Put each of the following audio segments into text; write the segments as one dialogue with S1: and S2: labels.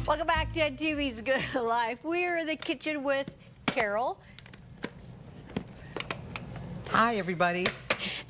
S1: Welcome back to TV's Good Life. We're in the kitchen with Carol.
S2: Hi, everybody.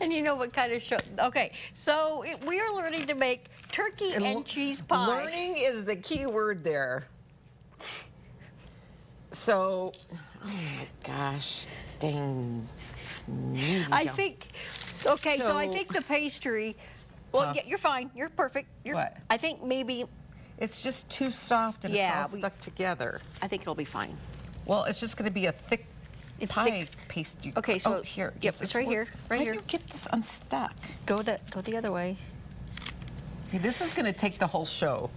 S1: And you know what kind of show? Okay, so we are learning to make turkey and cheese pie.
S2: Learning is the key word there. So, oh my gosh, dang.
S1: I think, okay, so I think the pastry, well, yeah, you're fine. You're perfect.
S2: What?
S1: I think maybe,
S2: It's just too soft and
S1: Yeah,
S2: it's all stuck together.
S1: I think it'll be fine.
S2: Well, it's just going to be a thick pie
S1: thick.
S2: pastry.
S1: Okay, so
S2: oh, here.
S1: yep, it's right here, right
S2: How
S1: here.
S2: do you get this unstuck?
S1: Go the other way.
S2: Okay, this is going to take the whole show.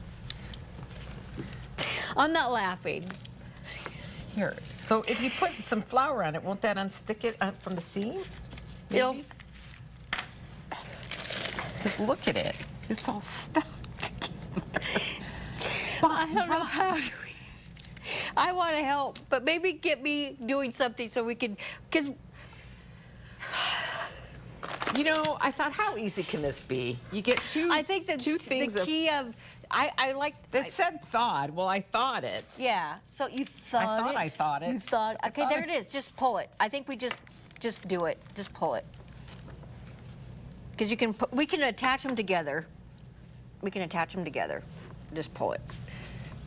S1: I'm not laughing.
S2: Here. So if you put some flour on it, won't that unstick it from the seam?
S1: It'll,
S2: Just look at it. It's all stuck together.
S1: I don't know how to. I want to help, but maybe get me doing something so we can, because
S2: You know, I thought, how easy can this be? You get two.
S1: I think
S2: two things
S1: the key of I like.
S2: That said thawed. Well, I thought it.
S1: Yeah. So you thought it.
S2: I thought it.
S1: You thought.
S2: I
S1: Okay,
S2: thought
S1: there
S2: it.
S1: it is. Just pull it. I think we just do it. Just pull it. Because you can. We can attach them together. We can attach them together. Just pull it.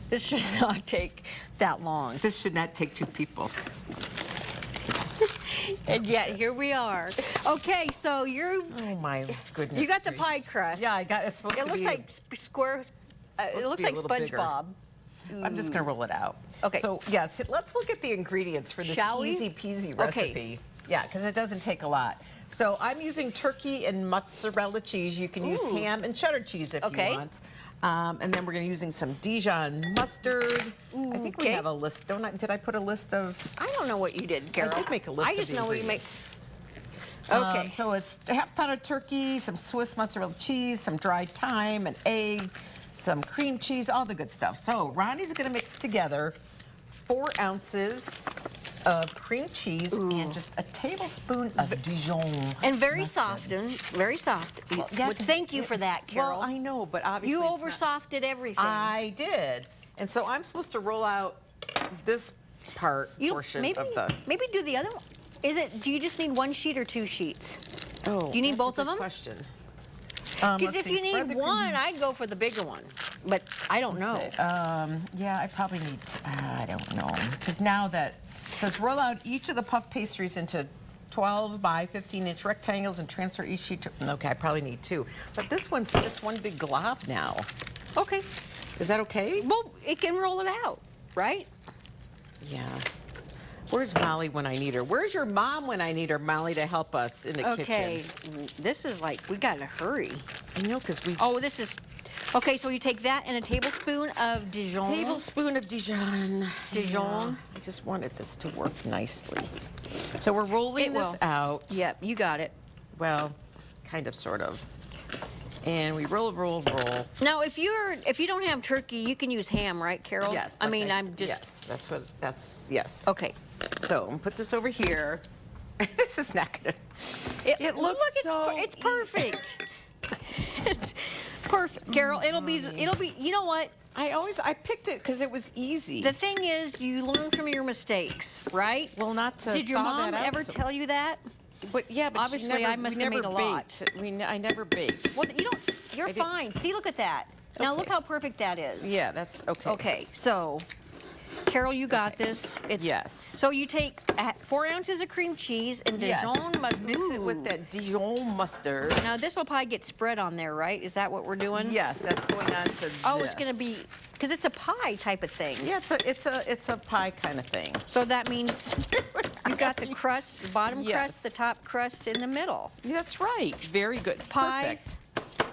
S1: This should not take that long.
S2: This should not take two people.
S1: And yet here we are. Okay, so
S2: Oh my goodness.
S1: you got the
S2: grief.
S1: pie crust.
S2: Yeah, I got. It's supposed
S1: It
S2: to
S1: looks
S2: be.
S1: like square. It
S2: to
S1: looks
S2: be a
S1: like
S2: little bigger.
S1: SpongeBob.
S2: I'm just gonna roll it out.
S1: Okay.
S2: So yes, let's look at the ingredients for this
S1: Shall we?
S2: easy peasy
S1: Okay.
S2: recipe. Yeah, because it doesn't take a lot. So I'm using turkey and mozzarella cheese. You can use
S1: Ooh.
S2: ham and cheddar cheese if
S1: Okay.
S2: you want. And then we're going to be using some Dijon mustard. I think we
S1: okay.
S2: have a list. Did I put a list of?
S1: I don't know what you did, Carol.
S2: I did make a list.
S1: I just
S2: of the
S1: know what you make.
S2: ingredients.
S1: Okay.
S2: So it's a half pound of turkey, some Swiss mozzarella cheese, some dried thyme, an egg, some cream cheese, all the good stuff. So Ronnie's going to mix together 4 ounces of cream cheese and just a tablespoon of Dijon.
S1: And very
S2: mustard.
S1: softened, very soft.
S2: Well, yeah,
S1: Which,
S2: 'cause
S1: thank you for that, Carol.
S2: Well, I know, but obviously
S1: you
S2: it's
S1: over
S2: not-
S1: softed everything.
S2: I did. And so I'm supposed to roll out this portion
S1: maybe,
S2: of the...
S1: maybe do the other one. Do you just need 1 sheet or 2 sheets?
S2: Oh,
S1: Do you need
S2: that's
S1: both
S2: a
S1: of
S2: good
S1: them?
S2: question.
S1: Because
S2: Let's
S1: if
S2: see,
S1: you
S2: spread
S1: need
S2: the cream-
S1: one, I'd go for the bigger one. But I don't know.
S2: Yeah, I probably need, I don't know. Because now that, it says roll out each of the puff pastries into 12 by 15-inch rectangles and transfer each sheet to, okay, I probably need 2. But this one's just one big glob now.
S1: Okay.
S2: Is that okay?
S1: Well, it can roll it out, right?
S2: Yeah. Where's Molly when I need her? Where's your mom when I need her, Molly, to help us in the
S1: Okay.
S2: kitchen?
S1: This is like, we got to hurry.
S2: I know, because we...
S1: Oh, this is, okay, so you take that and a tablespoon of Dijon.
S2: Tablespoon of Dijon.
S1: Dijon.
S2: Yeah, I just wanted this to work nicely. So we're rolling
S1: It
S2: this
S1: will.
S2: out.
S1: Yep, you got it.
S2: Well, kind of, sort of. And we roll, roll, roll.
S1: Now, if you don't have turkey, you can use ham, right, Carol?
S2: Yes.
S1: I
S2: like
S1: mean, I'm
S2: Yes, yes.
S1: Okay.
S2: So I'm gonna put this over here. This is not gonna. It looks
S1: look,
S2: so
S1: it's perfect. It's perfect, Carol. It'll be. You know what?
S2: I picked it because it was easy.
S1: The thing is, you learn from your mistakes, right?
S2: Well, not to
S1: Did your
S2: thaw
S1: mom
S2: that out
S1: ever
S2: so-
S1: tell you that?
S2: But yeah, but
S1: Obviously,
S2: she never,
S1: I must
S2: we
S1: have
S2: never
S1: made a lot.
S2: baked. I never baked.
S1: Well, you don't. You're
S2: didn't-
S1: fine. See, look at that. Now look
S2: Okay.
S1: how perfect that is.
S2: Yeah, that's okay.
S1: Okay, so, Carol, you got this. It's,
S2: Yes.
S1: So you take 4 ounces of cream cheese and
S2: Yes.
S1: Dijon mustard.
S2: Mix it with that Dijon mustard.
S1: Now this will probably get spread on there, right? Is that what we're doing?
S2: Yes, that's going on to
S1: Oh,
S2: this.
S1: it's going to be, because it's a pie type of thing.
S2: Yeah, it's a pie kind of thing.
S1: So that means you got the crust, the bottom
S2: Yes.
S1: crust, the top crust in the middle.
S2: That's right. Very good.
S1: Pie.
S2: Perfect.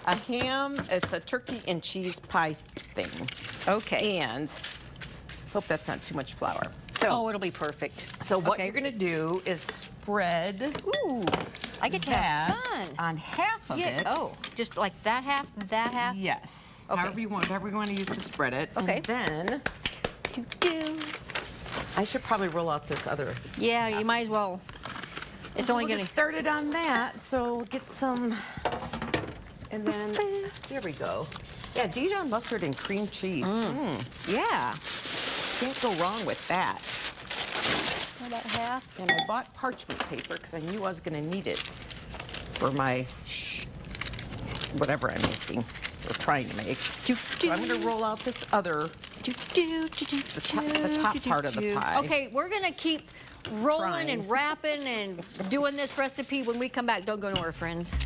S2: A ham. It's a turkey and cheese pie thing.
S1: Okay.
S2: And hope that's not too much flour. So,
S1: Oh, it'll be perfect.
S2: so what
S1: Okay.
S2: you're going to do is spread
S1: Ooh, I get to have
S2: that
S1: fun.
S2: on half of
S1: Yeah.
S2: it.
S1: Oh, just like that half, that half.
S2: Yes.
S1: Okay.
S2: However you want to use to spread it.
S1: Okay.
S2: And then
S1: Do.
S2: I should probably roll out this other.
S1: Yeah, you might as well. It's only
S2: We'll
S1: going
S2: get
S1: to.
S2: started on that. So get some, and then there we go. Yeah, Dijon mustard and cream cheese.
S1: Yeah.
S2: Can't go wrong with that.
S1: About half.
S2: And I bought parchment paper because I knew I was going to need it for my whatever I'm making or trying to make. So I'm going to roll out this other, the top part of the pie.
S1: Okay, we're going to keep rolling and wrapping and doing this recipe when we come back. Don't go nowhere, friends.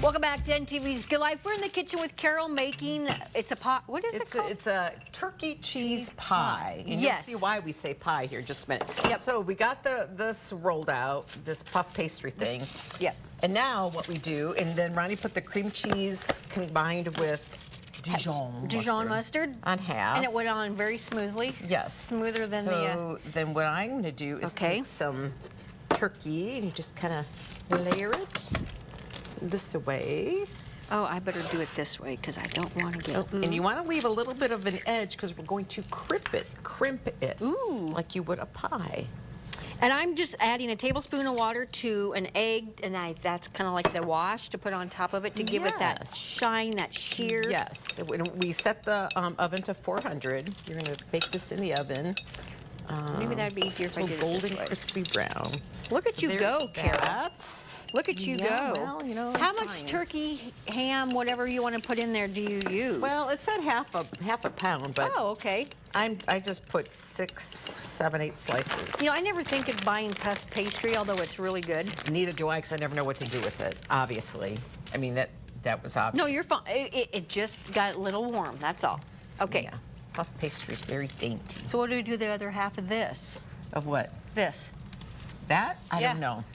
S1: Welcome back to NTV's Good Life. We're in the kitchen with Carol making, it's a pot, what is it called?
S2: It's a turkey cheese pie. And
S1: yes.
S2: You'll see why we say pie here in just a minute.
S1: Yep.
S2: So we got this rolled out, this puff pastry thing.
S1: Yep.
S2: And now what we do, and then Ronnie put the cream cheese combined with Dijon
S1: mustard
S2: on half.
S1: And it went on very smoothly.
S2: Yes.
S1: Smoother than
S2: So then what I'm going to do is take some turkey and you just kind of layer it this way.
S1: Oh, I better do it this way because I don't want to get.
S2: And you want to leave a little bit of an edge because we're going to crimp it, like you would a pie.
S1: And I'm just adding a tablespoon of water to an egg, and that's kind of like the wash to put on top of it to give it that shine, that sheer.
S2: Yes. So when we set the oven to 400. You're going to bake this in the oven.
S1: Maybe that'd be easier if I did it
S2: golden,
S1: this way.
S2: crispy brown.
S1: Look at you go, Carol. Look at you go.
S2: Well, you know,
S1: how much turkey, ham, whatever you want to put in there do you use?
S2: Well, it said half a pound, but
S1: okay.
S2: I just put 6, 7, 8 slices.
S1: You know, I never think of buying puff pastry, although it's really good.
S2: Neither do I, because I never know what to do with it. Obviously, I mean that was obvious.
S1: No, you're fine. It just got a little warm. That's all. Okay.
S2: Yeah. Puff pastry is very dainty.
S1: So what do we do the other half of this?
S2: Of what?
S1: This.
S2: That? I don't know.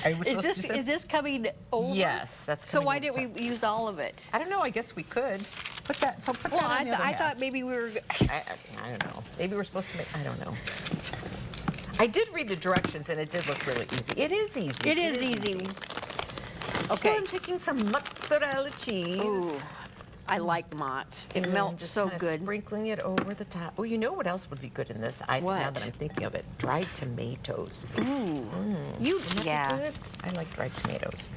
S1: Is this coming over?
S2: Yes, that's
S1: so
S2: coming
S1: why
S2: over.
S1: didn't we use all of it?
S2: I don't know. I guess we could. Put that on the other
S1: I
S2: half.
S1: thought maybe we were.
S2: I don't know. Maybe we're supposed to make. I don't know. I did read the directions and it did look really easy. It is easy.
S1: It is easy.
S2: Okay. So I'm taking some mozzarella cheese.
S1: Ooh, I like mozz. It melts so good.
S2: Sprinkling it over the top. Oh, you know what else would be good in this? Now that I'm thinking of it, dried tomatoes.
S1: Ooh.
S2: Wouldn't that be good? I like dried tomatoes.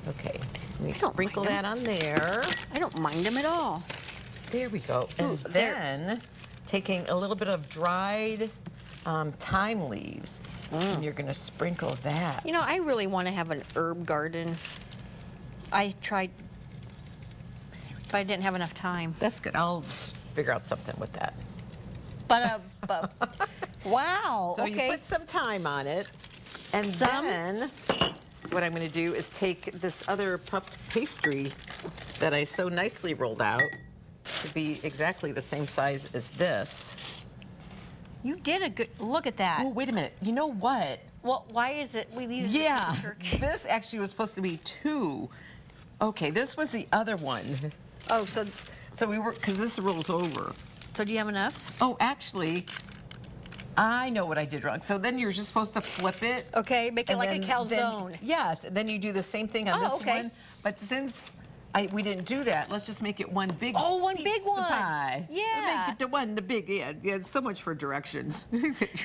S2: Okay. Let me sprinkle that on there.
S1: I don't mind them at all.
S2: There we go. And then taking a little bit of dried thyme leaves, and you're going to sprinkle that.
S1: You know, I really want to have an herb garden. I tried, but I didn't have enough time.
S2: That's good. I'll figure out something with that.
S1: But wow.
S2: So you put some thyme on it, and then what I'm going to do is take this other puffed pastry that I so nicely rolled out to be exactly the same size as this.
S1: You did a good look at that.
S2: Oh, wait a minute. You know what?
S1: Well, why is it we need turkey?
S2: This actually was supposed to be 2. Okay, this was the other one.
S1: Oh, so
S2: we were, because this rolls over.
S1: So do you have enough?
S2: Oh, actually, I know what I did wrong. So then you're just supposed to flip it.
S1: Okay, make it like a calzone.
S2: Yes, and then you do the same thing on this one. But since we didn't do that, let's just make it one big
S1: one big one.
S2: Pie.
S1: Yeah.
S2: Make it the big, yeah, so much for directions.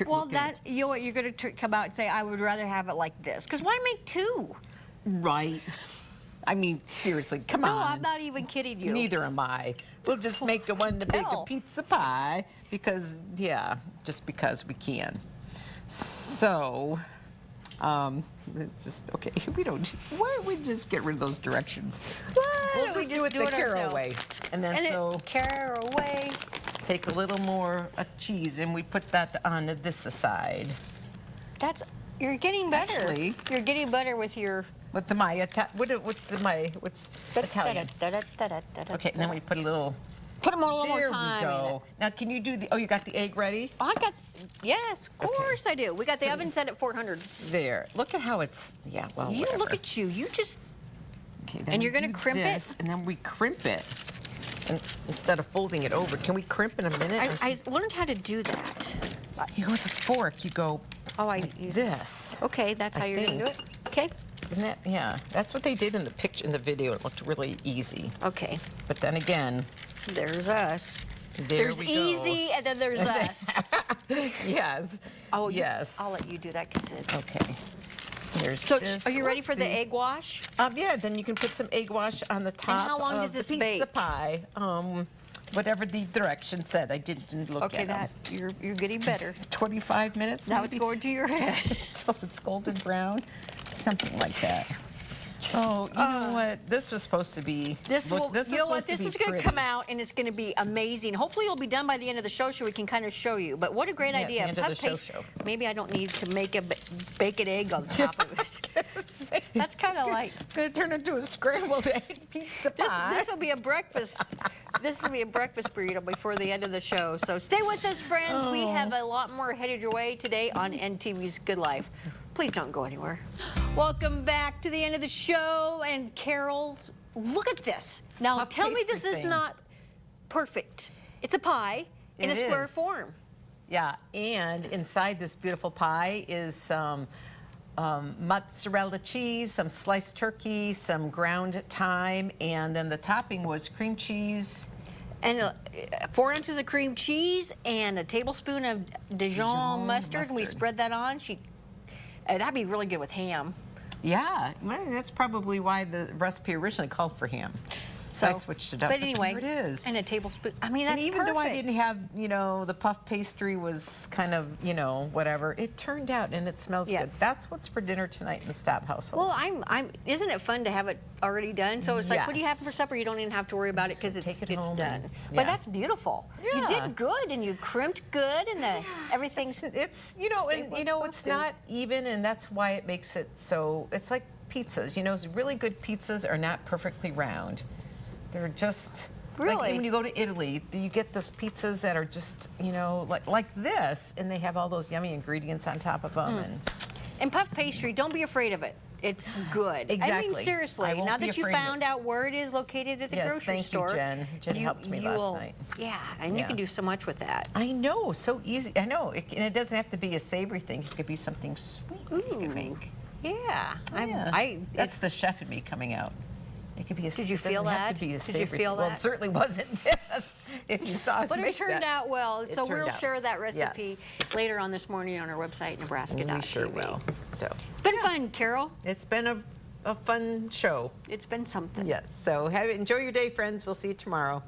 S1: Well, you know what, you're going to come out and say, I would rather have it like this. Because why make 2?
S2: Right. I mean, seriously, come on.
S1: No, I'm not even kidding you.
S2: Neither am I. We'll just make the big pizza pie because, just because we can. So, it's just, okay, why don't we just get rid of those directions? We'll just do it the Carol way. And then
S1: Carol way.
S2: Take a little more cheese and we put that on this side.
S1: You're getting better.
S2: Actually,
S1: you're getting better with your...
S2: What's Italian? Okay, and then we put a little...
S1: Put them a little more time.
S2: There we go. Now, can you do you got the egg ready?
S1: Oh, yes, of course I do. We got the oven set at 400.
S2: There. Look at how it's,
S1: Look at you. You just...
S2: Okay, then
S1: and you're going to crimp it?
S2: And then we crimp it. And instead of folding it over, can we crimp in a minute?
S1: I learned how to do that.
S2: You go with a fork, you go
S1: Oh,
S2: this.
S1: Okay, that's how
S2: I
S1: you're going to do
S2: think.
S1: it? Okay.
S2: Isn't that, yeah, that's what they did in the picture, in the video. It looked really easy.
S1: Okay.
S2: But then again,
S1: There's us.
S2: there
S1: There's
S2: we go.
S1: easy, and then there's us.
S2: Yes.
S1: Oh,
S2: yes.
S1: I'll let you do that because it's...
S2: Okay. Here's
S1: So,
S2: this.
S1: are you ready for the
S2: Whoopsie.
S1: egg wash?
S2: Yeah, then you can put some egg wash on the top
S1: how long
S2: of
S1: does
S2: the
S1: this
S2: pizza
S1: bake?
S2: pie. Whatever the direction said. I didn't look
S1: Okay,
S2: at 'em.
S1: you're getting better.
S2: 25 minutes.
S1: Now it's
S2: maybe?
S1: going to your head.
S2: Till it's golden brown, something like that. Oh, you know what? This was supposed to be.
S1: This
S2: look,
S1: will.
S2: this
S1: You know what?
S2: was supposed
S1: This is
S2: to be
S1: going to
S2: pretty.
S1: come out and it's going to be amazing. Hopefully, it'll be done by the end of the show, so we can kind of show you. But what a great
S2: Yeah,
S1: idea!
S2: the end of
S1: Puff
S2: the
S1: paste.
S2: show.
S1: Maybe I don't need to make a bacon egg on top of it. That's kind of like
S2: It's going to turn into a scrambled egg pizza pie.
S1: this will be a breakfast. This will be a breakfast burrito before the end of the show. So stay with us, friends. We have a lot more headed your way today on NTV's Good Life. Please don't go anywhere. Welcome back to the end of the show. And Carol, look at this. Now,
S2: Puff
S1: tell me this
S2: pastry
S1: is
S2: thing.
S1: not perfect. It's a pie in a
S2: It
S1: square
S2: is.
S1: form.
S2: Yeah, and inside this beautiful pie is some mozzarella cheese, some sliced turkey, some ground thyme, and then the topping was cream cheese.
S1: And 4 ounces of cream cheese and a tablespoon of Dijon mustard. And we
S2: mustard.
S1: spread that on. That'd be really good with ham.
S2: Yeah, well, that's probably why the recipe originally called for ham. So I switched it up.
S1: But anyway,
S2: here it is.
S1: and a tablespoon. I mean, that's
S2: And even though I
S1: perfect.
S2: didn't have, the puff pastry was kind of, whatever, it turned out and it smells
S1: Yeah.
S2: good. That's what's for dinner tonight in the Staab household.
S1: Well, isn't it fun to have it already done? So it's like, what do you have
S2: Yes.
S1: for supper? You don't even have to worry about it because
S2: Just
S1: it's
S2: take it home
S1: done.
S2: and-
S1: But
S2: yeah.
S1: that's beautiful. You
S2: Yeah.
S1: did good, and you crimped good, and everything's.
S2: It's
S1: Stay
S2: and
S1: what's
S2: it's
S1: supposed to.
S2: not even, and that's why it makes it so. It's like pizzas. Really good pizzas are not perfectly round. They're just
S1: Really?
S2: like when you go to Italy, you get those pizzas that are just like this, and they have all those yummy ingredients on top of them.
S1: And puff pastry, don't be afraid of it. It's good. I mean,
S2: Exactly.
S1: seriously.
S2: I won't
S1: Now
S2: be
S1: that you
S2: afraid of
S1: found
S2: it.
S1: out where it is located at the
S2: Yes,
S1: grocery
S2: thank you,
S1: store,
S2: Jen. Jen helped me last night.
S1: Yeah, and you
S2: Yeah.
S1: can do so much with that.
S2: I know, so easy. I know, and it doesn't have to be a savory thing. It could be something sweet. You can make.
S1: Yeah.
S2: Yeah. That's the chef in me coming out. It could be a.
S1: Did you
S2: it doesn't
S1: feel
S2: have
S1: that?
S2: to be a
S1: Did you
S2: savory
S1: feel
S2: thing. Well,
S1: that?
S2: it certainly wasn't this. If you saw us
S1: But
S2: make
S1: it turned
S2: that.
S1: out well.
S2: It
S1: So
S2: turned
S1: we'll
S2: out.
S1: share that recipe
S2: Yes.
S1: later on this morning on our website, nebraska.tv.
S2: We sure will. So
S1: It's been fun, Carol.
S2: it's been a fun show.
S1: It's been something.
S2: Yes. So enjoy your day, friends. We'll see you tomorrow.